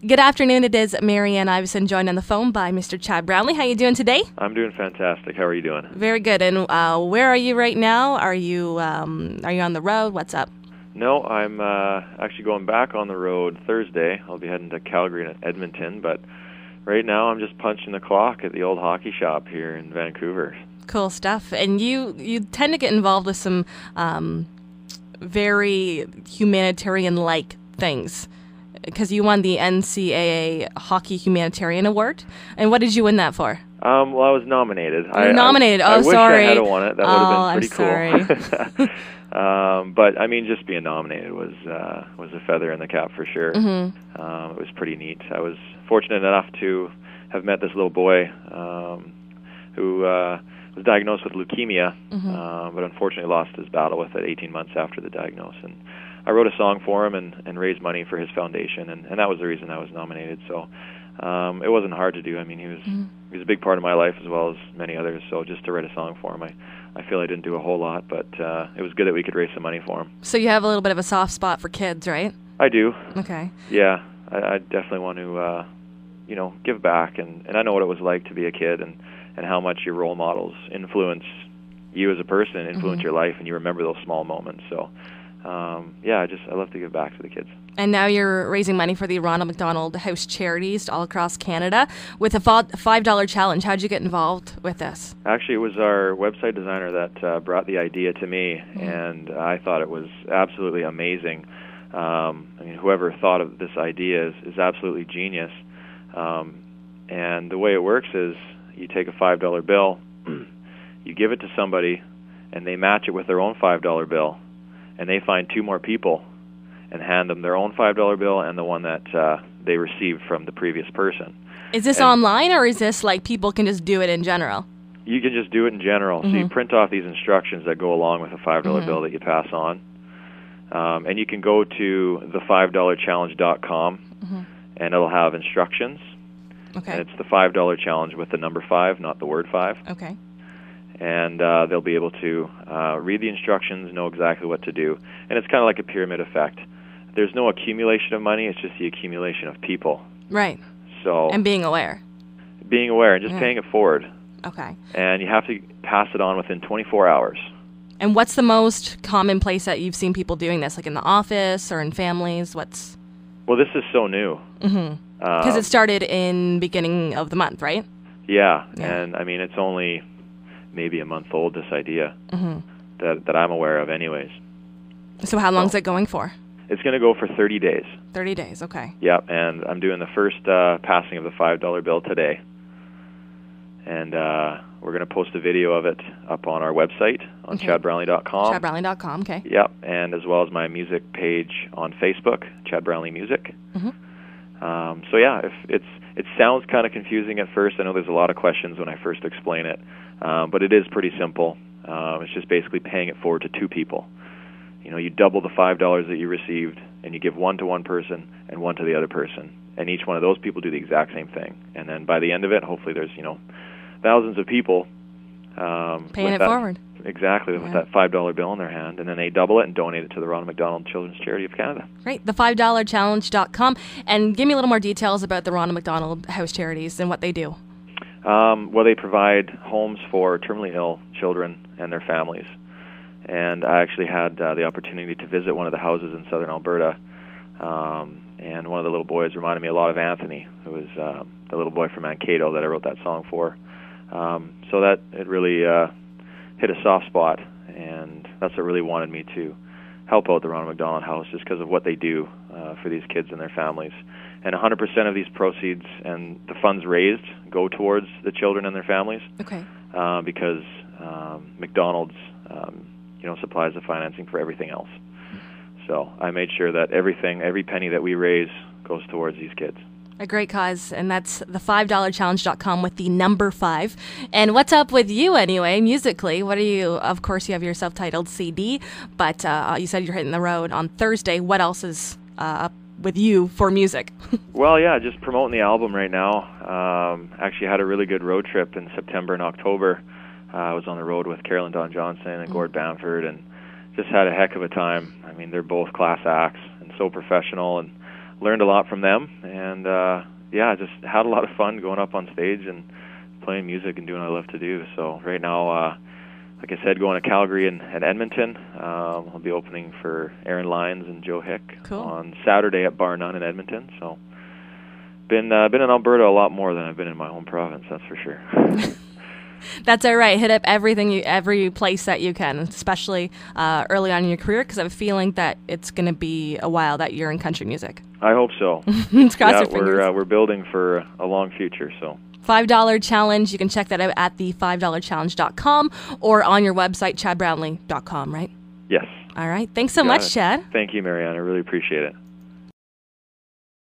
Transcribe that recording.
Good afternoon. It is Mary Anne Ivison, joined on the phone by Mr. Chad Brownlee. How are you doing today? I'm doing fantastic. How are you doing? Very good. And where are you right now? Are you on the road? What's up? No, I'm actually going back on the road Thursday. I'll be heading to Calgary and Edmonton, but right now I'm just punching the clock at the old hockey shop here in Vancouver. Cool stuff. And you tend to get involved with some very humanitarian-like things, because you won the NCAA Hockey Humanitarian Award. And what did you win that for? Well, I was nominated. You were nominated. I wish sorry. I had won it. That would have been pretty sorry. cool. But I mean, just being nominated was a feather in the cap for sure. Mm-hmm. It was pretty neat. I was fortunate enough to have met this little boy who was diagnosed with leukemia, but unfortunately lost his battle with it 18 months after the diagnosis. And I wrote a song for him and raised money for his foundation, and that was the reason I was nominated. So it wasn't hard to do. I mean, he was a big part of my life as well as many others. So just to write a song for him, I feel I didn't do a whole lot, but it was good that we could raise some money for him. So you have a little bit of a soft spot for kids, right? I do. Okay. Yeah, I definitely want to, give back, and I know what it was like to be a kid and how much your role models influence you as a person, influence your life, and you remember those small moments. So, I love to give back to the kids. And now you're raising money for the Ronald McDonald House charities all across Canada with a $5 challenge. How'd you get involved with this? Actually, it was our website designer that brought the idea to me, and I thought it was absolutely amazing. Whoever thought of this idea is absolutely genius. And the way it works is you take a $5 bill, you give it to somebody, and they match it with their own $5 bill, and they find two more people and hand them their own $5 bill and the one that they received from the previous person. Is this online, or is this like people can just do it in general? You can just do it in general. So you print off these instructions that go along with a $5 bill that you pass on. And you can go to the5dollarchallenge.com, and it'll have instructions. Okay. And it's the $5 challenge with the number 5, not the word 5. Okay. And they'll be able to read the instructions, know exactly what to do. And it's kind of like a pyramid effect. There's no accumulation of money, it's just the accumulation of people. Right. So and being aware. Being aware and just paying it forward. Okay. And you have to pass it on within 24 hours. And what's the most common place that you've seen people doing this, like in the office or in families? Well, this is so new. Because it started in beginning of the month, right? Yeah. And I mean, it's only maybe a month old, this idea, that I'm aware of anyways. So how long is it going for? It's going to go for 30 days. 30 days, okay. Yep, and I'm doing the first passing of the $5 bill today. And we're going to post a video of it up on our website on chadbrownlee.com. Chadbrownlee.com, okay. Yep, and as well as my music page on Facebook, Chad Brownlee Music. If it sounds kind of confusing at first. I know there's a lot of questions when I first explain it, but it is pretty simple. It's just basically paying it forward to two people. You double the $5 that you received, and you give one to one person and one to the other person, and each one of those people do the exact same thing. And then by the end of it, hopefully there's thousands of people paying it forward. Exactly, with that $5 bill in their hand, and then they double it and donate it to the Ronald McDonald Children's Charity of Canada. Great, the $5dollarchallenge.com. And give me a little more details about the Ronald McDonald House Charities and what they do. Well, they provide homes for terminally ill children and their families. And I actually had the opportunity to visit one of the houses in southern Alberta, and one of the little boys reminded me a lot of Anthony, who was the little boy from Mankato that I wrote that song for. So that it really hit a soft spot, and that's what really wanted me to help out the Ronald McDonald House, just because of what they do for these kids and their families. And 100% of these proceeds and the funds raised go towards the children and their families. Okay. Because McDonald's supplies the financing for everything else. So I made sure that every penny that we raise goes towards these kids. A great cause, and that's the $5dollarchallenge.com with the number 5. And what's up with you anyway, musically? What are you? Of course, you have your self-titled CD, but you said you're hitting the road on Thursday. What else is up with you for music? Well, yeah, just promoting the album right now. Actually had a really good road trip in September and October. I was on the road with Carolyn Dawn Johnson and Gord Bamford, and just had a heck of a time. I mean, they're both class acts and so professional, and learned a lot from them, and yeah, just had a lot of fun going up on stage and playing music and doing what I love to do. So right now, like I said, going to Calgary and Edmonton. I'll be opening for Aaron Lyons and Joe Hick on Saturday at Bar None in Edmonton. So been in Alberta a lot more than I've been in my home province, that's for sure. That's all right. Hit up every place that you can, especially early on in your career, because I have a feeling that it's going to be a while that you're in country music. I hope so. Cross your fingers. We're building for a long future. So $5 challenge. You can check that out at the $5challenge.com or on your website, chadbrownlee.com, right? Yes. All right. Thanks so much, Chad. Thank you, Mary Anne. I really appreciate it.